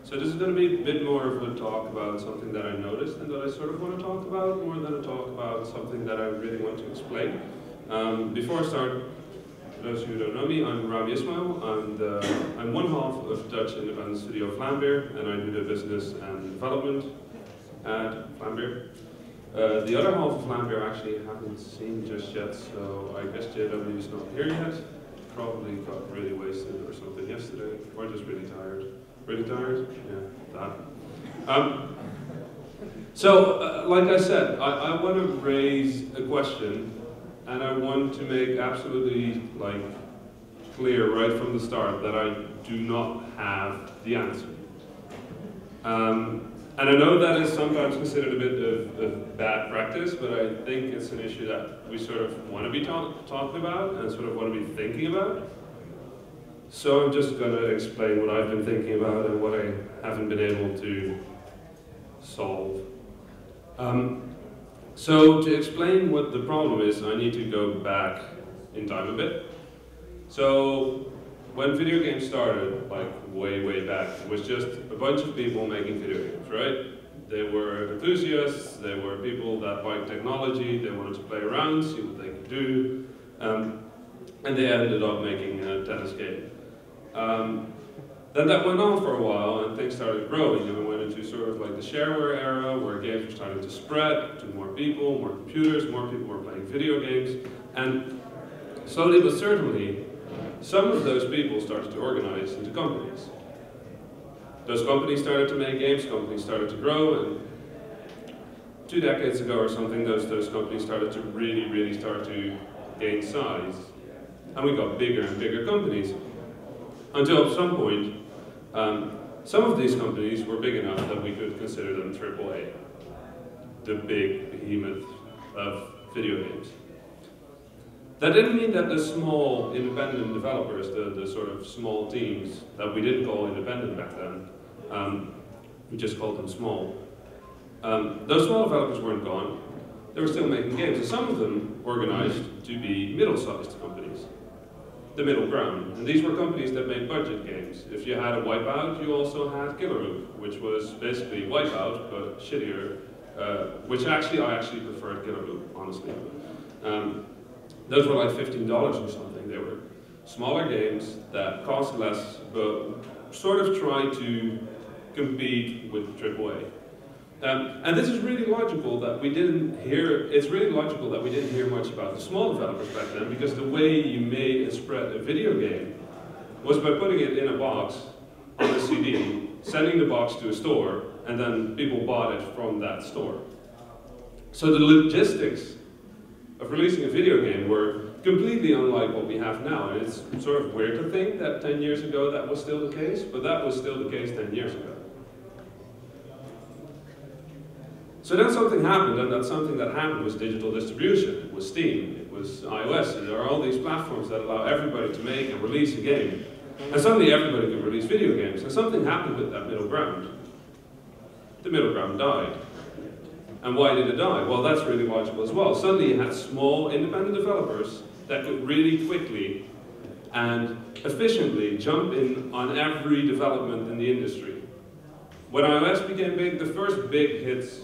So this is going to be a bit more of a talk about something that I noticed and that I sort of want to talk about, more than a talk about something that I really want to explain. Before I start, for those who don't know me, I'm Rami Ismail. I'm one half of Dutch independent studio Vlaambeer, and I do the business and development at Vlaambeer. The other half of Vlaambeer actually haven't seen just yet, so I guess JW is not here yet. Probably got really wasted or something yesterday, or just really tired. Really tired? Yeah, that. So, like I said, I want to raise a question, and I want to make absolutely clear right from the start that I do not have the answer. And I know that is sometimes considered a bit of bad practice, but I think it's an issue that we sort of want to be talking about and sort of want to be thinking about. So I'm just going to explain what I've been thinking about and what I haven't been able to solve. So to explain what the problem is, I need to go back in time a bit. So when video games started, way back, it was just a bunch of people making video games, right? They were enthusiasts, they were people that liked technology, they wanted to play around, see what they could do, and they ended up making a tennis game. Then that went on for a while and things started growing, and we went into sort of the shareware era where games were starting to spread to more people, more computers, more people were playing video games, and slowly but certainly some of those people started to organize into companies. Those companies started to make games, companies started to grow, and 2 decades ago or something, those companies started to really start to gain size. And we got bigger and bigger companies. Until at some point, some of these companies were big enough that we could consider them AAA, the big behemoth of video games. That didn't mean that the small independent developers, the sort of small teams that we didn't call independent back then, we just called them small. Those small developers weren't gone. They were still making games, and some of them organized to be middle-sized companies, the middle ground. And these were companies that made budget games. If you had a Wipeout, you also had Killer Loop, which was basically Wipeout, but shittier, which I actually preferred Killer Loop, honestly. Those were like $15 or something. They were smaller games that cost less, but sort of tried to compete with AAA. And this is really logical that we didn't hear, it's really logical that we didn't hear much about the small developers back then, because the way you made and spread a video game was by putting it in a box on a CD, sending the box to a store, and then people bought it from that store. So the logistics of releasing a video game were completely unlike what we have now. And it's sort of weird to think that 10 years ago that was still the case, but that was still the case 10 years ago. So then something happened, and that something that happened was digital distribution. It was Steam, it was iOS, and there are all these platforms that allow everybody to make and release a game. And suddenly everybody can release video games, and something happened with that middle ground. The middle ground died. And why did it die? Well, that's really logical as well. Suddenly you had small independent developers that could really quickly and efficiently jump in on every development in the industry. When iOS became big, the first big hits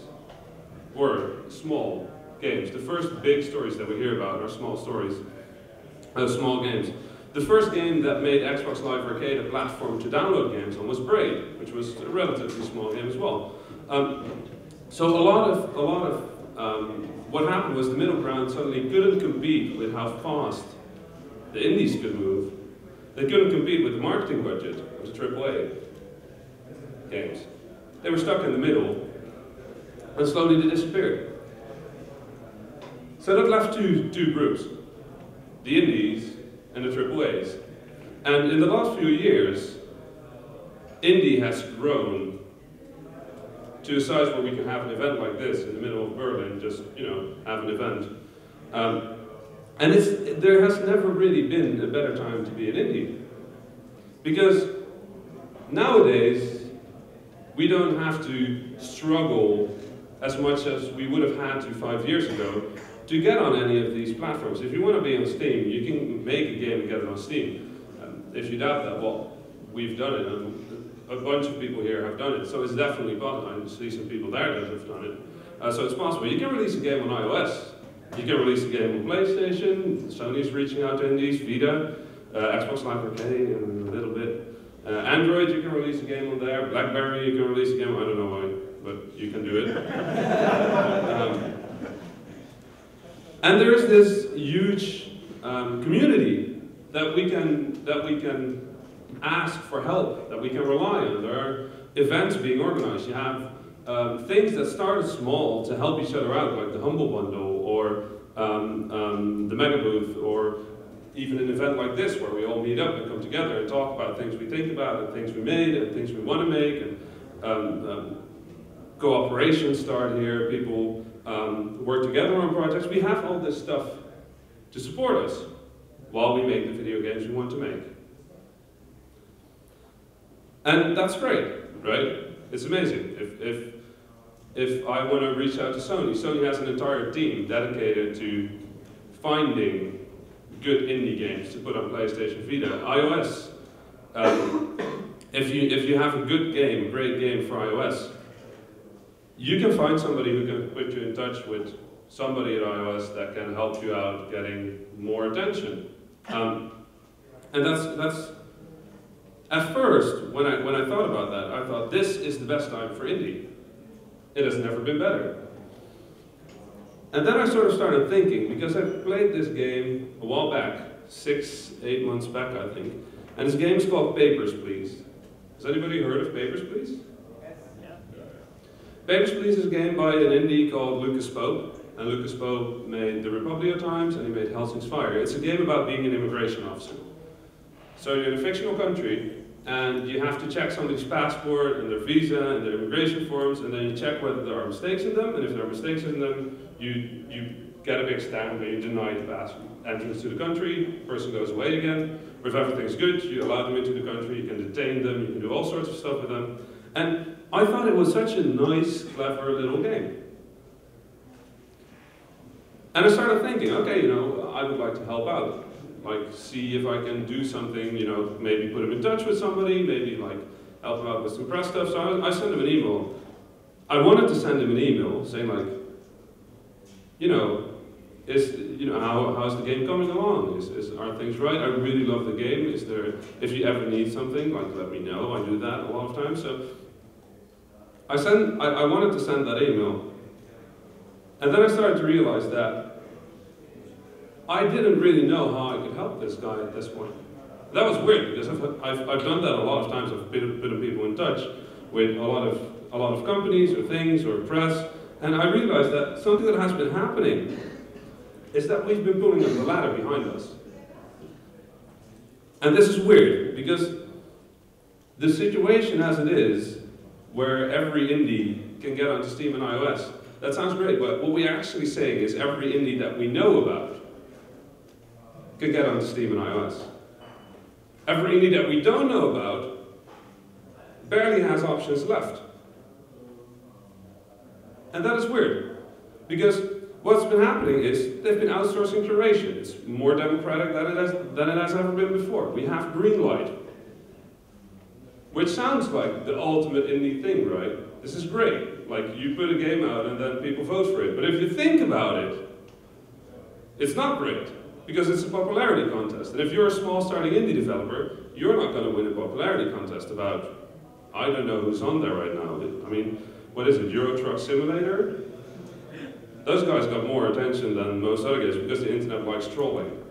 were small games. The first big stories that we hear about are small stories, small games. The first game that made Xbox Live Arcade a platform to download games on was Braid, which was a relatively small game as well. So a lot of what happened was the middle ground suddenly couldn't compete with how fast the indies could move. They couldn't compete with the marketing budget of the AAA games. They were stuck in the middle, and slowly they disappeared. So that left two groups, the indies and the AAAs. And in the last few years, indie has grown to a size where we can have an event like this in the middle of Berlin, just, have an event. And there has never really been a better time to be an indie. Because nowadays, we don't have to struggle as much as we would have had to 5 years ago to get on any of these platforms. If you want to be on Steam, you can make a game and get it on Steam. If you doubt that, well, we've done it. And a bunch of people here have done it, so it's definitely possible. I see some people there that have done it. So it's possible. You can release a game on iOS. You can release a game on PlayStation. Sony's reaching out to indies, Vita, Xbox Live Arcade, and a little bit. Android, you can release a game on there. BlackBerry, you can release a game. I don't know why, but you can do it. And there is this huge community that we can ask for help, that we can rely on. There are events being organized. You have things that started small to help each other out, like the Humble Bundle, or the Mega Booth, or even an event like this where we all meet up and come together and talk about things we think about, and things we made, and things we want to make, and cooperation start here, people work together on projects. We have all this stuff to support us while we make the video games we want to make. And that's great, right? It's amazing. If I want to reach out to Sony, Sony has an entire team dedicated to finding good indie games to put on PlayStation Vita, iOS. If you have a good game, a great game for iOS, you can find somebody who can put you in touch with somebody at iOS that can help you out getting more attention. And that's at first, when I thought about that, I thought this is the best time for indie. It has never been better. And then I sort of started thinking, because I played this game a while back, 6-8 months back, I think, and this game is called Papers, Please. Has anybody heard of Papers, Please? Yes. Yeah. Papers, Please is a game by an indie called Lucas Pope, and Lucas Pope made the Republio Times, and he made Helsing's Fire. It's a game about being an immigration officer. So you're in a fictional country, and you have to check somebody's passport and their visa and their immigration forms, and then you check whether there are mistakes in them, and if there are mistakes in them, you get a big stamp and you deny the entrance to the country, the person goes away again. Or if everything's good, you allow them into the country, you can detain them, you can do all sorts of stuff with them. And I thought it was such a nice, clever little game. And I started thinking, okay, you know, I would like to help out. Like, see if I can do something, you know, maybe put him in touch with somebody, maybe like help him out with some press stuff. So I sent him an email. I wanted to send him an email saying like, how's the game coming along? Are things right? I really love the game. Is there, if you ever need something, like let me know. I do that a lot of times. So I wanted to send that email. And then I started to realize that I didn't really know how I could help this guy at this point. That was weird, because I've done that a lot of times. I've put people in touch with a lot of companies or things or press, and I realized that something that has been happening is that we've been pulling up the ladder behind us. And this is weird, because the situation as it is, where every indie can get onto Steam and iOS, that sounds great, but what we're actually saying is every indie that we know about can get onto Steam and iOS. Every indie that we don't know about barely has options left. And that is weird, because what's been happening is they've been outsourcing curation. It's more democratic than it has ever been before. We have Greenlight, which sounds like the ultimate indie thing, right? This is great. Like, you put a game out and then people vote for it. But if you think about it, it's not great, because it's a popularity contest. And if you're a small starting indie developer, you're not going to win a popularity contest about, I don't know who's on there right now. I mean, what is it, Euro Truck Simulator? Those guys got more attention than most other guys because the internet likes trolling.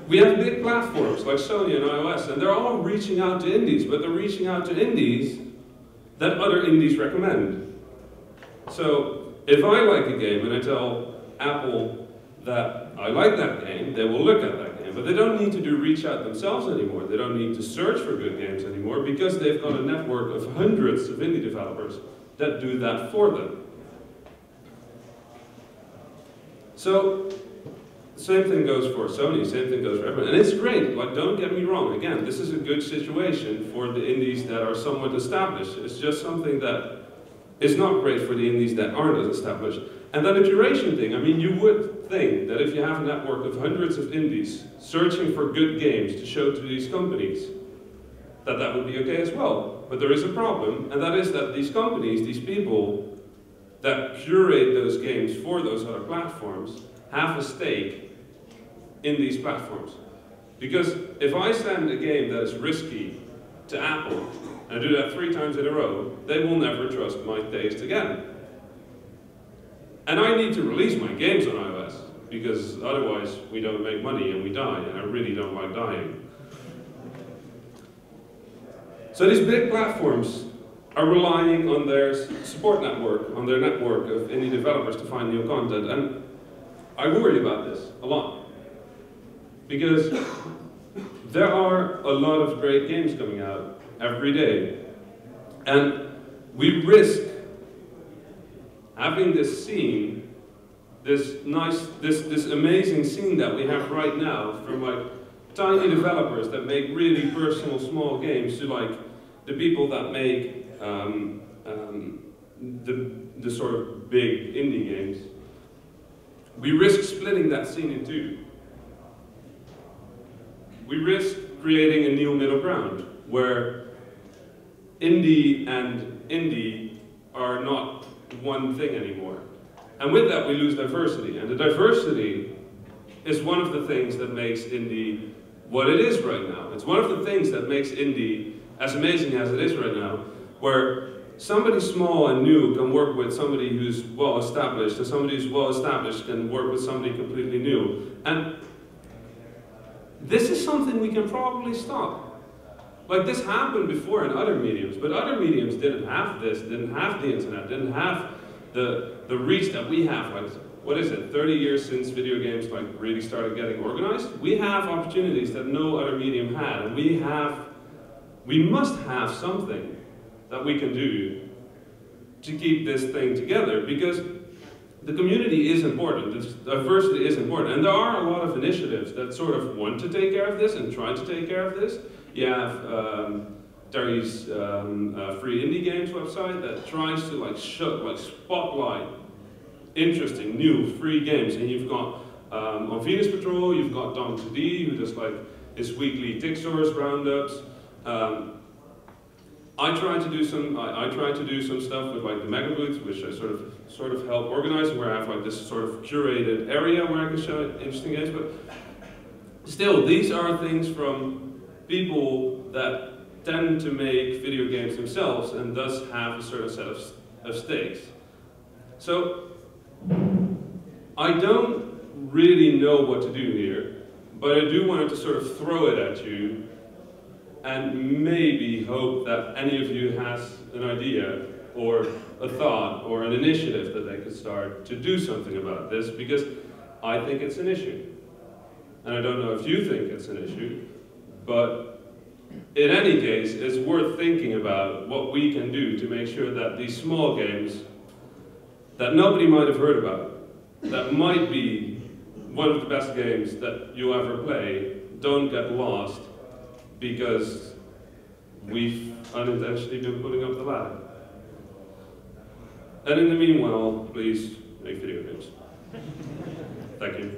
We have big platforms like Sony and iOS, and they're all reaching out to indies, but they're reaching out to indies that other indies recommend. So if I like a game and I tell Apple that I like that game, they will look at that game. But they don't need to reach out themselves anymore. They don't need to search for good games anymore, because they've got a network of hundreds of indie developers that do that for them. So, same thing goes for Sony, same thing goes for everyone. And it's great, like, don't get me wrong. Again, this is a good situation for the indies that are somewhat established. It's just something that is not great for the indies that aren't as established. And then the curation thing, I mean, you would think that if you have a network of hundreds of indies searching for good games to show to these companies, that would be okay as well. But there is a problem, and that is that these companies, these people that curate those games for those other platforms, have a stake in these platforms. Because if I send a game that is risky to Apple, and I do that 3 times in a row, they will never trust my taste again. And I need to release my games on iOS, because otherwise we don't make money and we die, and I really don't like dying. So these big platforms are relying on their support network, on their network of indie developers to find new content, and I worry about this a lot. Because there are a lot of great games coming out every day, and we risk having this scene, this amazing scene that we have right now, from like tiny developers that make really personal small games to like the people that make the sort of big indie games. We risk splitting that scene in two. We risk creating a new middle ground where indie and indie are not one thing anymore. And with that we lose diversity. And the diversity is one of the things that makes indie what it is right now. It's one of the things that makes indie as amazing as it is right now, where somebody small and new can work with somebody who's well established, and somebody who's well established can work with somebody completely new. And this is something we can probably stop. Like, this happened before in other mediums, but other mediums didn't have this, didn't have the internet, didn't have the reach that we have. Like, what is it, 30 years since video games like really started getting organized? We have opportunities that no other medium had, and we must have something that we can do to keep this thing together, because the community is important, this diversity is important, and there are a lot of initiatives that sort of want to take care of this and try to take care of this. You have Terry's Free Indie Games website that tries to spotlight interesting, new, free games, and you've got on Venus Patrol, you've got Dom 2D, who does like his weekly Tick Source roundups. I try to do some stuff with like the Mega Booth, which I sort of help organize, where I have like this sort of curated area where I can show interesting games. But still, these are things from people that tend to make video games themselves and thus have a certain set of stakes. So I don't really know what to do here, but I do want to sort of throw it at you and maybe hope that any of you has an idea or a thought or an initiative that they could start to do something about this, because I think it's an issue. And I don't know if you think it's an issue, but in any case, it's worth thinking about what we can do to make sure that these small games that nobody might have heard about, that might be one of the best games that you'll ever play, don't get lost because we've unintentionally been putting up the ladder. And in the meanwhile, please make video games. Thank you.